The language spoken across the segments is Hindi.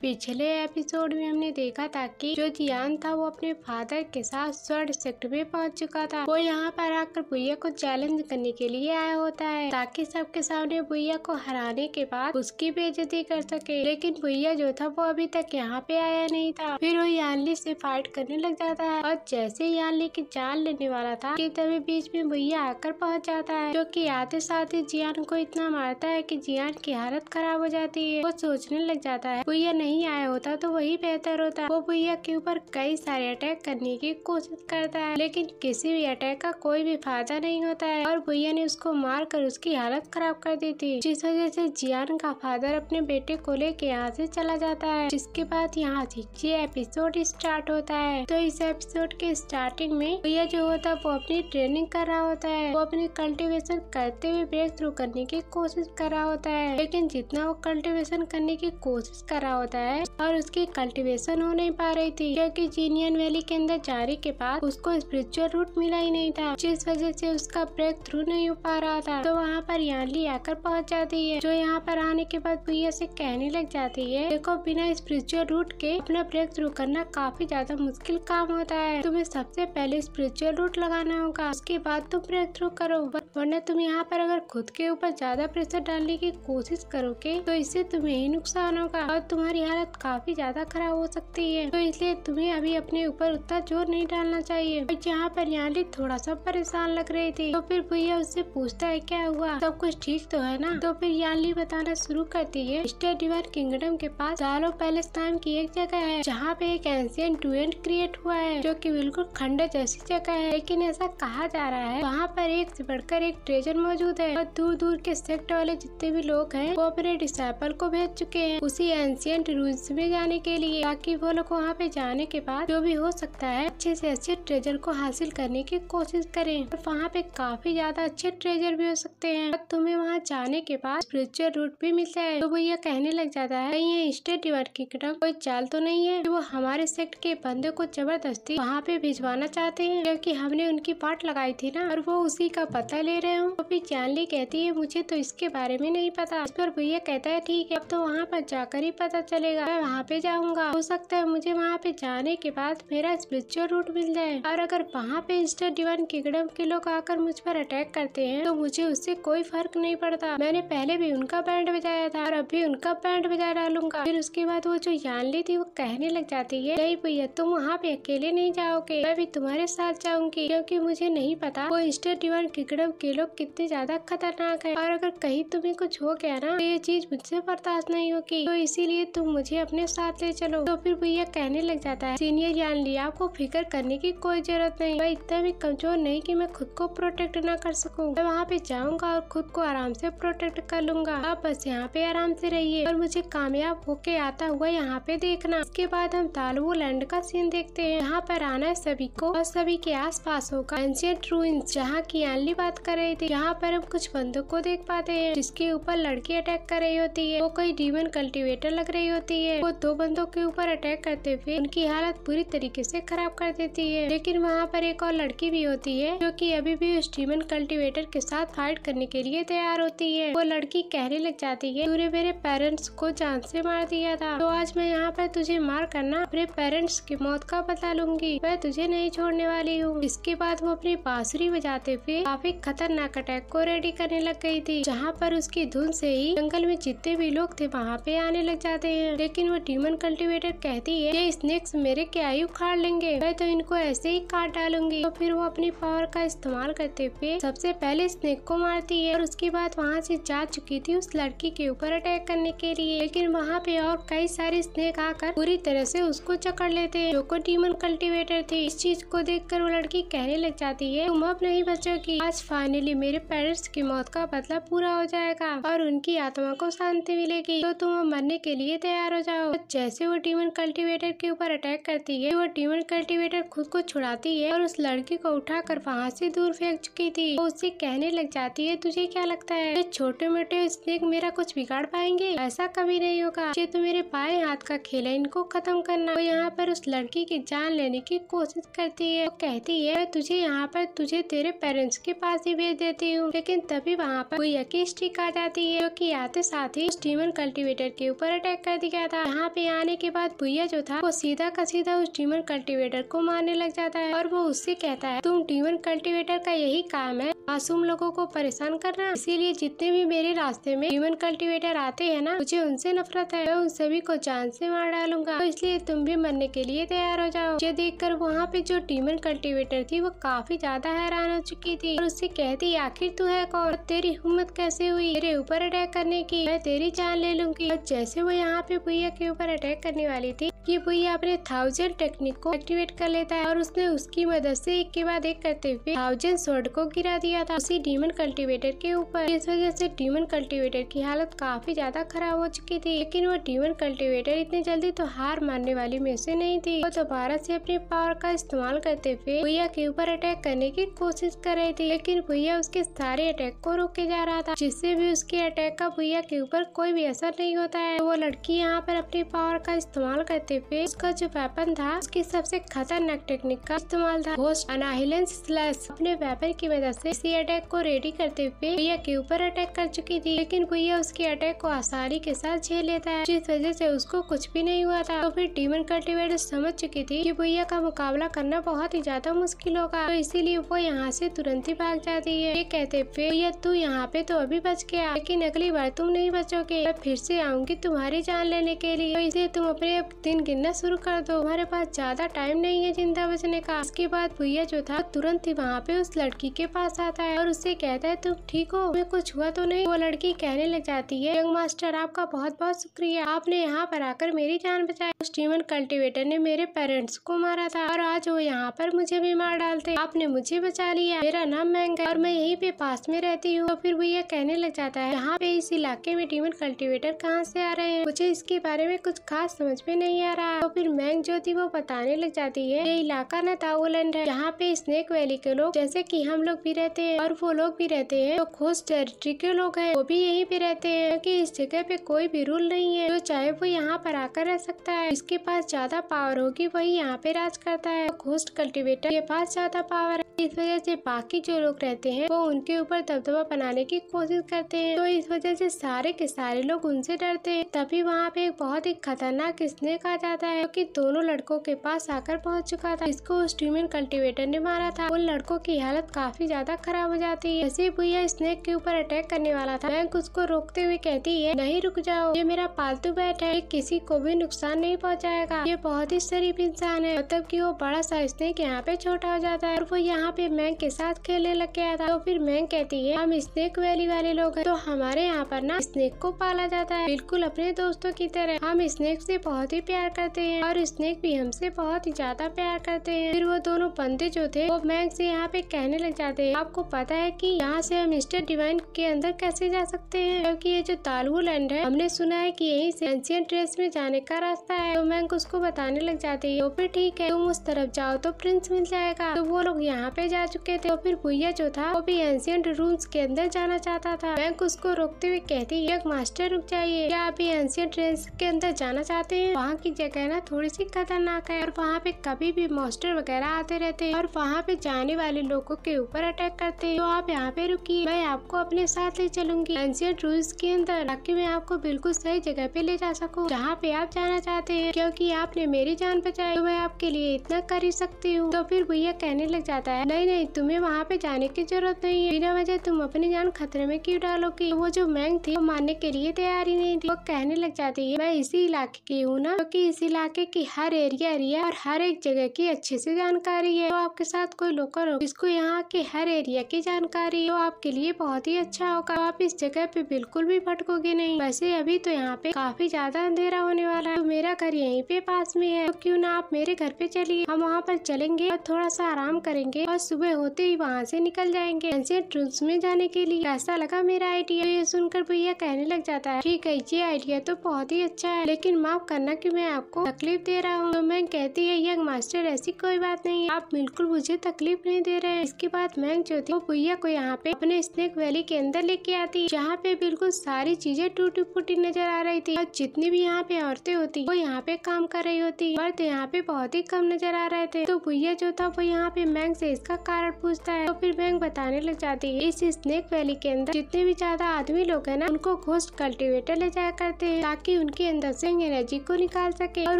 पिछले एपिसोड में हमने देखा था कि जो जियान था वो अपने फादर के साथ स्वर्ण सेक्टर में पहुंच चुका था। वो यहाँ पर आकर भैया को चैलेंज करने के लिए आया होता है ताकि सबके सामने भैया को हराने के बाद उसकी बेइज्जती कर सके। लेकिन भैया जो था वो अभी तक यहाँ पे आया नहीं था। फिर वो यानली से फाइट करने लग जाता है और जैसे यानली की जान लेने वाला था कि तभी बीच में भैया आकर पहुँच जाता है, जो कि आते साथ ही जियान को इतना मारता है कि जियान की हालत खराब हो जाती है। वो सोचने लग जाता है भैया नहीं आया होता तो वही बेहतर होता। वो भैया के ऊपर कई सारे अटैक करने की कोशिश करता है लेकिन किसी भी अटैक का कोई भी फायदा नहीं होता है और भैया ने उसको मार कर उसकी हालत खराब कर दी थी, जिस वजह से जियान का फादर अपने बेटे को लेके यहाँ से चला जाता है। जिसके बाद यहाँ से ये एपिसोड स्टार्ट होता है। तो इस एपिसोड के स्टार्टिंग में भैया जो होता है वो अपनी ट्रेनिंग कर रहा होता है। वो अपनी कल्टीवेशन करते हुए ब्रेक थ्रू करने की कोशिश कर रहा होता है, लेकिन जितना वो कल्टीवेशन करने की कोशिश कर रहा होता है और उसकी कल्टीवेशन हो नहीं पा रही थी क्योंकि जीनियन वैली के अंदर जाने के बाद उसको स्पिरिचुअल रूट मिला ही नहीं था, जिस वजह से उसका ब्रेक थ्रू नहीं हो पा रहा था। तो वहाँ पर यानली आकर पहुँच जाती है, जो यहाँ पर आने के बाद भैया से कहने लग जाती है देखो बिना स्पिरिचुअल रूट के अपना ब्रेक थ्रू करना काफी ज्यादा मुश्किल काम होता है। तुम्हें सबसे पहले स्पिरिचुअल रूट लगाना होगा, उसके बाद तुम ब्रेक थ्रू करो, वरना तुम यहाँ पर अगर खुद के ऊपर ज्यादा प्रेशर डालने की कोशिश करोगे तो इससे तुम्हें ही नुकसान होगा और तुम्हारी हालत काफी ज्यादा खराब हो सकती है। तो इसलिए तुम्हें अभी अपने ऊपर उतना जोर नहीं डालना चाहिए। यहाँ पर यानली थोड़ा सा परेशान लग रही थी, तो फिर भैया उससे पूछता है क्या हुआ, सब कुछ ठीक तो है ना। तो फिर यानली बताना शुरू करती है स्टेट डिवाइन किंगडम के पास जालो पैलेस नाम की एक जगह है जहाँ पे एक एंशिएंट रुइन क्रिएट हुआ है, जो कि बिल्कुल खंडर जैसी जगह है। लेकिन ऐसा कहा जा रहा है वहाँ पर एक से बढ़कर एक ट्रेजर मौजूद है और दूर दूर के सेक्ट वाले जितने भी लोग हैं वो अपने डिसाइपल को भेज चुके हैं उसी एंशिएंट रूइंस में जाने के लिए, ताकि वो लोग वहाँ पे जाने के बाद जो भी हो सकता है अच्छे से अच्छे ट्रेजर को हासिल करने की कोशिश करें। और वहाँ पे काफी ज्यादा अच्छे ट्रेजर भी हो सकते हैं और तुम्हें वहाँ जाने के बाद स्पिरिचुअल रूट भी मिलता है। तो भैया कहने लग जाता है कहीं ये स्टेट डिवाइन किंगडम कोई चाल तो नहीं है कि वो हमारे सेक्ट के बंदे को जबरदस्ती वहाँ पे भिजवाना चाहते हैं, क्योंकि हमने उनकी पार्ट लगाई थी ना और वो उसी का पता ले रहे हो। तो फिर जानली कहती है मुझे तो इसके बारे में नहीं पता। इस पर भैया कहता है ठीक है अब तो वहाँ पर जाकर ही पता चलेगा, मैं वहाँ पे जाऊँगा, हो सकता है मुझे वहाँ पे जाने के बाद मेरा स्पिरिचुअल रूट मिल जाए और अगर वहाँ पे स्टेट डिवाइन किंगडम के लोग आकर मुझ पर अटैक करते हैं तो मुझे उससे कोई फर्क नहीं पड़ता। मैंने पहले भी उनका बैंड बजाया था और अभी उनका बैंड बजा डालूंगा। फिर उसके बाद वो जो यानली थी वो कहने लग जाती है नहीं भैया तुम वहाँ पे अकेले नहीं जाओगे, मैं भी तुम्हारे साथ जाऊंगी, क्योंकि मुझे नहीं पता वो स्टेट डिवाइन किंगडम के लोग कितने ज्यादा खतरनाक है और अगर कहीं तुम्हें कुछ हो गया ना तो ये चीज मुझसे बर्दाश्त नहीं होगी, तो इसीलिए तुम मुझे अपने साथ ले चलो। तो फिर भैया कहने लग जाता है सीनियर यानली आपको फिक्र करने की कोई जरूरत नहीं, मैं इतना भी कमजोर नहीं कि मैं खुद को प्रोटेक्ट ना कर सकूं। मैं वहाँ पे जाऊंगा और खुद को आराम से प्रोटेक्ट कर लूंगा, आप बस यहाँ पे आराम से रहिए और मुझे कामयाब होके आता हुआ यहाँ पे देखना। इसके बाद हम तालवो लैंड का सीन देखते हैं। यहाँ पर आना है सभी को और सभी के आस पास होगा एंशिएंट रूइंस जहाँ की यानली बात कर रही थी। यहाँ पर हम कुछ बंदों को देख पाते हैं जिसके ऊपर लड़की अटैक कर रही होती है, वो कोई डीमन कल्टीवेटर लग रही होती है। वो दो बंदों के ऊपर अटैक करते हुए उनकी हालत पूरी तरीके से खराब कर देती है। लेकिन वहाँ पर एक और लड़की भी होती है जो कि अभी भी उस डीमन कल्टीवेटर के साथ फाइट करने के लिए तैयार होती है। वो लड़की कहने लग जाती है तूने मेरे पेरेंट्स को जान से मार दिया था, तो आज मैं यहाँ पर तुझे मार करना अपने पेरेंट्स की मौत का बदला लूंगी, मैं तुझे नहीं छोड़ने वाली हूँ। इसके बाद वो अपनी बांसुरी बजाते हुए काफी खतरनाक अटैक को रेडी करने लग गई थी, जहाँ पर उसकी धुन से ही जंगल में जितने भी लोग थे वहाँ पे आने लग जाते हैं। लेकिन वो डीमन कल्टीवेटर कहती है ये स्नेक्स मेरे क्या ही उखाड़ लेंगे, मैं तो इनको ऐसे ही काट डालूंगी। तो फिर वो अपनी पावर का इस्तेमाल करते हुए सबसे पहले स्नेक को मारती है और उसके बाद वहाँ से जा चुकी थी उस लड़की के ऊपर अटैक करने के लिए। लेकिन वहाँ पे और कई सारे स्नेक आकर पूरी तरह से उसको जकड़ लेते हैं, जो को डीमन कल्टीवेटर थी। इस चीज को देखकर वो लड़की कहने लग जाती है तुम अब नहीं बचोगी, आज फाइनली मेरे पेरेंट्स की मौत का बदला पूरा हो जाएगा और उनकी आत्मा को शांति मिलेगी, तो तुम मरने के लिए तैयार हो जाओ। तो जैसे वो डीमन कल्टीवेटर के ऊपर अटैक करती है वो डीमन कल्टीवेटर खुद को छुड़ाती है और उस लड़की को उठाकर वहाँ से दूर फेंक चुकी थी। वो उससे कहने लग जाती है तुझे क्या लगता है ये छोटे मोटे स्नेक मेरा कुछ बिगाड़ पाएंगे, ऐसा कभी नहीं होगा, ये तो मेरे बाएं हाथ का खेल है, इनको खत्म करना। वो यहाँ पर उस लड़की की जान लेने की कोशिश करती है, वो कहती है तुझे यहाँ पर तुझे तेरे पेरेंट्स के पास ही भेज देती हूँ। लेकिन तभी वहाँ पर भुइया की स्ट्रिक आ जाती है, जो कि आते साथ ही उस डीमन कल्टीवेटर के ऊपर अटैक कर दिया था। यहाँ पे आने के बाद भुइया जो था वो सीधा का सीधा उस डीमन कल्टीवेटर को मारने लग जाता है और वो उससे कहता है, तुम डीमन कल्टीवेटर का यही काम है मासूम लोगों को परेशान करना, इसीलिए जितने भी मेरे रास्ते में डीमन कल्टीवेटर आते हैं ना, मुझे उनसे नफरत है, मैं उन सभी को जान से मार डालूंगा, तो इसलिए तुम भी मरने के लिए तैयार हो जाओ। ये देखकर वहाँ पे जो डीमन कल्टीवेटर थी वो काफी ज्यादा हैरान हो चुकी थी और उससे कहती, आखिर तू है कौन, तेरी हिम्मत कैसे हुई मेरे ऊपर अटैक करने की, मैं तेरी जान ले लूंगी। और जैसे वो यहाँ पे भुइया के ऊपर अटैक करने वाली थी कि भुइया अपने 1000 टेक्निक को एक्टिवेट कर लेता है और उसने उसकी मदद से एक के बाद एक करते हुए 1000 स्वॉर्ड को गिरा दिया था उसी डीमन कल्टीवेटर के ऊपर। इस वजह से डीमन कल्टीवेटर की हालत काफी ज्यादा खराब हो चुकी थी। लेकिन वो डीमन कल्टीवेटर इतनी जल्दी तो हार मानने वाली में से नहीं थी। वो दोबारा से अपने पावर का इस्तेमाल करते हुए भुइया के ऊपर अटैक करने की कोशिश कर रही थी, लेकिन भुइया उसके सारे अटैक को रोके जा रहा था, जिससे भी उसके अटैक का भुइया के ऊपर कोई भी असर नहीं होता है। वो लड़की यहाँ पर अपनी पावर का इस्तेमाल करते हुए उसका जो वेपन था उसकी सबसे खतरनाक टेक्निक का इस्तेमाल था घोस्ट अनाहिलेंस स्लैश। अपने वेपन की मदद से इसी अटैक को रेडी करते हुए भुइया के ऊपर अटैक कर चुकी थी, लेकिन भुइया उसके अटैक को आसानी के साथ झेल लेता है, जिस वजह से उसको कुछ भी नहीं हुआ था। तो फिर डीमन कल्टीवेटर समझ चुकी थी कि भुइया का मुकाबला करना बहुत ही ज्यादा मुश्किल होगा, तो इसीलिए वो यहाँ से तुरंत ही भाग जाती है। ये कहते हुए, भुइया तू यहाँ पे तो अभी बच गया, लेकिन अगली बार तुम नहीं बचोगे, मैं फिर से आऊंगी तुम्हारी जान लेने के लिए, तो इसलिए तुम अपने दिन गिनना शुरू कर दो, हमारे पास ज्यादा टाइम नहीं है जिंदा बचने का। इसके बाद भुइया जो था तुरंत ही वहाँ पे उस लड़की के पास आता है और उससे कहता है, तुम ठीक हो, तुम्हें कुछ हुआ तो नहीं। वो लड़की कहने लग जाती है, यंग मास्टर आपका बहुत बहुत शुक्रिया, आपने यहाँ पर आकर मेरी जान बचाई। उस डीमन कल्टीवेटर ने मेरे पेरेंट्स को मारा था और आज वो यहाँ पर मुझे भी मार डालते, आपने मुझे बचा लिया। मेरा नाम मैंग है और मैं यहीं पे पास में रहती हूँ। तो फिर भुइया कहने लग जाता है, यहाँ पे इस इलाके में डीमन कल्टीवेटर कहाँ से आ रहे हैं, मुझे इसके बारे में कुछ खास समझ में नहीं आ रहा। तो फिर मैंग जो थी वो बताने लग जाती है, ये इलाका ना ताओलैंड है, यहाँ पे स्नेक वैली के लोग जैसे कि हम लोग भी रहते हैं और वो लोग भी रहते हैं, तो घोस्ट टेरिटरी के लोग हैं वो भी यहीं पे रहते हैं, क्योंकि इस जगह पे कोई भी रूल नहीं है, जो चाहे वो यहाँ पर आकर रह सकता है, इसके पास ज्यादा पावर होगी वही यहाँ पे राज करता है। घोस्ट कल्टीवेटर के पास ज्यादा पावर है, इस वजह से बाकी जो लोग रहते हैं वो उनके ऊपर दबदबा बनाने की कोशिश करते हैं, तो इस वजह से सारे के सारे लोग उनसे डरते हैं। तभी वहाँ पे एक बहुत ही खतरनाक स्नेक आ जाता है, कि दोनों लड़कों के पास आकर पहुँच चुका था, इसको उस डीमन कल्टीवेटर ने मारा था। उन लड़कों की हालत काफी ज्यादा खराब हो जाती है। जैसे भुइया स्नेक के ऊपर अटैक करने वाला था, बैंक उसको रोकते हुए कहती है, नहीं रुक जाओ, ये मेरा पालतू पेट है, किसी को भी नुकसान नहीं पहुँचाएगा, ये बहुत ही शरीफ इंसान है। मतलब कि वो बड़ा सा स्नेक यहाँ पे छोटा हो जाता है और वो यहाँ पे मैंग के साथ खेलने लग गया था। तो फिर मैंग कहती है, हम स्नेक वैली वाले लोग हैं, तो हमारे यहाँ पर ना स्नेक को पाला जाता है बिल्कुल अपने दोस्तों की तरह, हम स्नेक से बहुत ही प्यार करते हैं और स्नेक भी हमसे बहुत ही ज्यादा प्यार करते हैं। फिर वो दोनों बंदे जो थे वो मैंग से यहाँ पे कहने लग जाते हैं, आपको पता है कि यहाँ से हम मिस्टर डिवाइन के अंदर कैसे जा सकते हैं, क्योंकि ये जो तालू लैंड है हमने सुना है कि यहीं से एंशिएंट रेस में जाने का रास्ता है। तो मैंग उसको बताने लग जाती है, तो फिर ठीक है, तुम उस तरफ जाओ तो प्रिंस मिल जाएगा। तो वो लोग यहाँ पे जा चुके थे। तो फिर भुइया जो था वो भी एंशिएंट रूम्स के अंदर जाना चाहता था। मैंग उसको रोकते हुए कहती है, मास्टर रुक जाइए, क्या आप एंशिएंट रेस के अंदर जाना चाहते हैं, वहाँ की जगह ना थोड़ी सी खतरनाक है और वहाँ पे कभी भी मॉन्स्टर वगैरह आते रहते हैं और वहाँ पे जाने वाले लोगों के ऊपर अटैक करते हैं, तो आप यहाँ पे रुकिए, मैं आपको अपने साथ ले चलूंगी एंशिएंट रूम्स के अंदर, ताकि मैं आपको बिल्कुल सही जगह पे ले जा सकूँ जहाँ पे आप जाना चाहते हैं, क्योंकि आपने मेरी जान बचाई तो मैं आपके लिए इतना कर ही सकती हूँ। तो फिर भैया कहने लग जाता है, नहीं नहीं, तुम्हें वहाँ पे जाने की जरूरत नहीं है, बिना वजह तुम अपनी जान खतरे में क्यों डालोगी। वो जो मैंग थी वो मानने के लिए तैयार ही नहीं थी। वो कहने लग जाती है, मैं इसी इलाके की हूँ ना, क्योंकि इस इलाके की हर एरिया और हर एक जगह की अच्छे से जानकारी है। तो आपके साथ कोई लोकल हो जिसको यहाँ के हर एरिया की जानकारी हो, आपके लिए बहुत ही अच्छा होगा, तो आप इस जगह पे बिल्कुल भी भटकोगे नहीं। वैसे अभी तो यहाँ पे काफी ज्यादा अंधेरा होने वाला है, तो मेरा घर यहीं पे पास में है, तो क्यों ना आप मेरे घर पे चलिए, हम वहाँ पर चलेंगे और थोड़ा सा आराम करेंगे और सुबह होते ही वहाँ से निकल जाएंगे एंशिएंट रूम्स में जाने के लिए। ऐसा लगा मेरा आइडिया। ये सुनकर भैया कहने लग जाता है, ठीक है, ये आइडिया तो बहुत ही अच्छा है, लेकिन माफ करना कि मैं आपको तकलीफ दे रहा हूँ। तो मैंग कहती है, यंग मास्टर ऐसी कोई बात नहीं है, आप बिल्कुल मुझे तकलीफ नहीं दे रहे हैं। इसके बाद मैंग जो थी वो भैया को यहाँ पे अपने स्नेक वैली के अंदर लेके आती, जहाँ पे बिल्कुल सारी चीजें टूटी फूटी नजर आ रही थी और जितनी भी यहाँ पे औरतें होती वो यहाँ पे काम कर रही होती, मर्द यहाँ पे बहुत ही कम नजर आ रहे थे। तो भैया जो था वो यहाँ पे मैंग से इसका कारण पूछता है। तो फिर मैंग बताने लग जाती है इस स्नेक वैली के अंदर जितने भी ज्यादा आदमी लोग हैं ना, उनको घोस्ट कल्टीवेटर ले जाया करते हैं ताकि उनके अंदर से एनर्जी को निकाल सके। और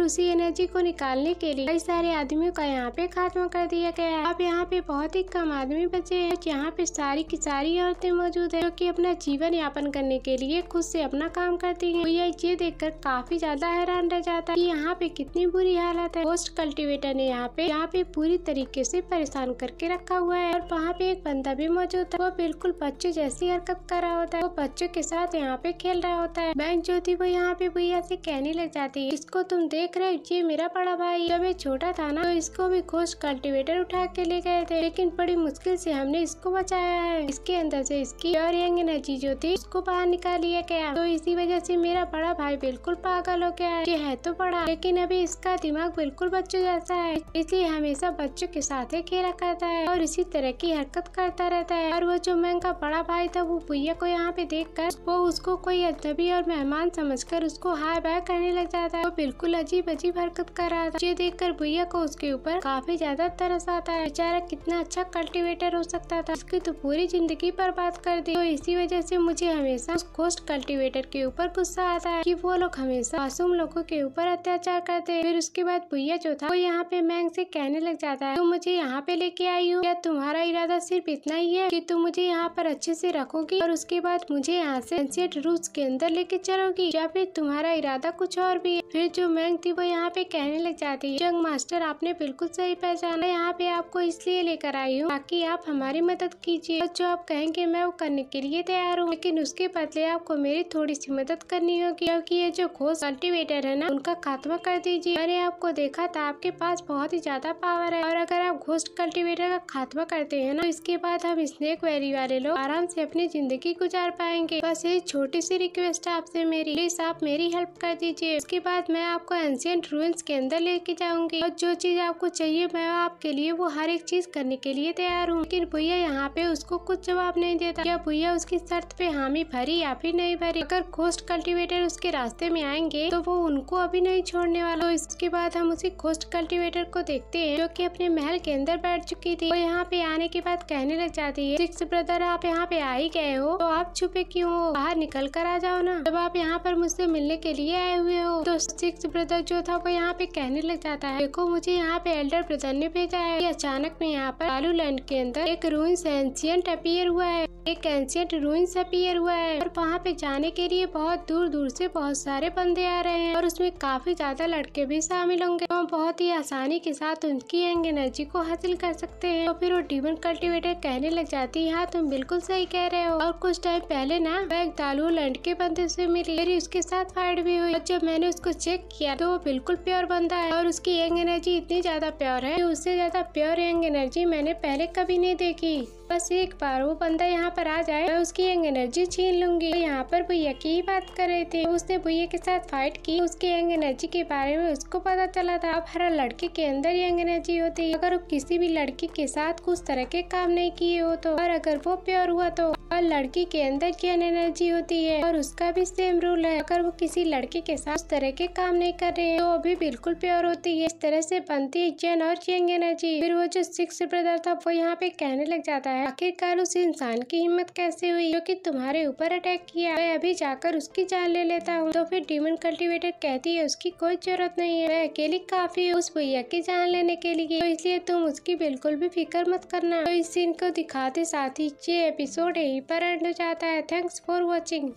उसी एनर्जी को निकालने के लिए कई सारे आदमियों का यहाँ पे खात्मा कर दिया गया है। अब यहाँ पे बहुत ही कम आदमी बचे हैं। यहाँ पे सारी की सारी औरतें मौजूद है जो कि अपना जीवन यापन करने के लिए खुद से अपना काम करती है। भैया ये देखकर काफी ज्यादा हैरान रह जाता है कि यहाँ पे कितनी बुरी हालत है। घोस्ट कल्टीवेटर ने यहाँ पे पूरी तरीके से परेशान करके रखा हुआ है। और वहाँ पे एक बंदा भी मौजूद है, वो बिल्कुल बच्चों जैसी हरकत कर रहा होता है। वो बच्चों के साथ यहाँ पे खेल रहा होता है। बैंक जो थी वो यहाँ पे भैया से कहने लग जाती है, इसको तुम देख रहे हो, ये मेरा बड़ा भाई, जब ये छोटा था ना तो इसको भी घोस्ट कल्टीवेटर उठा के ले गए थे, लेकिन बड़ी मुश्किल से हमने इसको बचाया है। इसके अंदर से इसकी प्योर यंग एनर्जी जो थी उसको बाहर निकाल लिया गया, तो इसी वजह से मेरा बड़ा भाई बिल्कुल पागल हो गया है। ये है तो बड़ा, लेकिन अभी इसका दिमाग बिल्कुल बच्चों जैसा है, इसलिए हमेशा बच्चों के साथ ही खेला करता है और इसी तरह की हरकत करता रहता है। और वो जो मैंग का बड़ा भाई था वो भैया को यहाँ पे देखकर वो उसको कोई अजनबी और मेहमान समझकर उसको हाय बाय करने लग जाता है। वो बिल्कुल अजीब अजीब हरकत कर रहा था। ये देखकर भैया को उसके ऊपर काफी ज्यादा तरस आता है। बेचारा कितना अच्छा कल्टीवेटर हो सकता था, इसकी तो पूरी जिंदगी बर्बाद कर दी। तो इसी वजह से मुझे हमेशा उस घोस्ट कल्टीवेटर के ऊपर गुस्सा आता है कि वो लोग हमेशा मासूम लोगों के ऊपर अत्याचार करते हैं। फिर उसके बाद भैया जो था वो यहाँ पे मैंग से कहने लग जाता है, तुम मुझे यहाँ पे लेके आई हो, क्या तुम्हारा इरादा सिर्फ इतना ही है कि तुम मुझे यहाँ पर अच्छे से रखोगी और उसके बाद मुझे यहाँ से एंशिएंट रूट्स के अंदर लेके चलोगी, या फिर तुम्हारा इरादा कुछ और भी है। फिर जो मैंग थी वो यहाँ पे कहने लग जाती है, यंग मास्टर आपने बिल्कुल सही पहचाना, यहाँ पे आपको इसलिए लेकर आई हूँ ताकि आप हमारी मदद कीजिए, और जो आप कहेंगे मैं वो करने के लिए तैयार हूँ, लेकिन उसके बदले आपको मेरी थोड़ी सी मदद करनी होगी, क्योंकि ये जो घोस्ट कल्टीवेटर है ना उनका खात्मा कर दीजिए। मैंने आपको देखा था, आपके पास बहुत ही ज्यादा पावर है, और अगर आप घोस्ट कल्टीवेटर का खात्मा करते हैं ना, इसके बाद हम स्नेक वैली वाले लोग आराम से अपनी जिंदगी गुजार पाएंगे। बस ये छोटी सी रिक्वेस्ट है आपसे मेरी, प्लीज आप मेरी हेल्प कर दीजिए। उसके बाद मैं आपको एंशिएंट रूइंस के अंदर लेके जाऊंगी, और जो चीज आपको चाहिए मैं आपके लिए वो हर एक चीज करने के लिए तैयार हूँ। लेकिन भैया यहाँ पे उसको कुछ जवाब नहीं देता। क्या भैया उसकी शर्त पे हामी भरी या फिर नहीं भरी? अगर घोस्ट कल्टीवेटर उसके रास्ते में आएंगे तो वो उनको अभी नहीं छोड़ने वाला। तो इसके बाद हम उसी घोस्ट कल्टीवेटर को देखते हैं जो कि अपने महल के अंदर बैठ चुकी थी। वो यहाँ पे आने के बाद कहने लग जाती है, सिक्स ब्रदर आप यहाँ पे आ ही गए हो तो आप छुपे क्यों हो, बाहर निकल कर आ जाओ ना, जब आप यहाँ पर मुझसे मिलने के लिए आए हुए हो। तो सिक्स ब्रदर जो था वो यहाँ पे कहने लग जाता है, देखो मुझे यहाँ पे एल्डर ब्रदर ने भेजा है। अचानक में यहाँ पर आलू लैंड के अंदर एक रूइंस एंशिएंट अपीयर हुआ है, एक एंशिएंट रूइंस अपीयर हुआ है, और वहाँ पे जाने के लिए बहुत दूर दूर से बहुत सारे बंदे आ रहे हैं, और उसमें काफी ज्यादा लड़के भी शामिल होंगे। तो हम बहुत ही आसानी के साथ उनकी यंग एनर्जी को हासिल कर सकते हैं। तो फिर वो डीमन कल्टीवेटर कहने लग जाती है, हाँ तुम बिल्कुल सही कह रहे हो, और कुछ टाइम पहले ना मैं एक दालू लैंड के बंदे से मिली, मेरी उसके साथ फाइट भी हुई, और जब मैंने उसको चेक किया तो वो बिल्कुल प्योर बंदा है, और उसकी यंग एनर्जी इतनी ज्यादा प्योर है कि उससे ज्यादा प्योर यंग एनर्जी मैंने पहले कभी नहीं देखी। बस एक बार वो बंदा यहाँ पर आ जाए मैं उसकी यंग एनर्जी छीन लूंगी। तो यहाँ पर भैया की ही बात कर रहे थे, उसने भैया के साथ फाइट की, उसके यंग एनर्जी के बारे में उसको पता चला था। अब हर लड़के के अंदर यंग एनर्जी होती है, अगर वो किसी भी लड़की के साथ कुछ तरह के काम नहीं किए हो तो, और अगर वो प्योर हुआ तो, और लड़की के अंदर यंग एनर्जी होती है और उसका भी सेम रूल है, अगर वो किसी लड़के के साथ उस तरह के काम नहीं कर रहे तो वो भी बिल्कुल प्योर होती है। इस तरह से बनती है जन और यंग एनर्जी। फिर वो जो सिक्स ब्रदर था वो यहाँ पे कहने लग जाता है, आखिरकार उस इंसान की हिम्मत कैसे हुई जो कि तुम्हारे ऊपर अटैक किया, मैं अभी जाकर उसकी जान ले लेता हूँ। तो फिर डीमन कल्टीवेटर कहती है उसकी कोई जरूरत नहीं है, मैं अकेली काफी हूँ उस भैया की जान लेने के लिए, तो इसलिए तुम उसकी बिल्कुल भी फिक्र मत करना। तो इस सीन को दिखाते साथ ही ये एपिसोड यहीं पर एंड हो जाता है। Thanks for watching.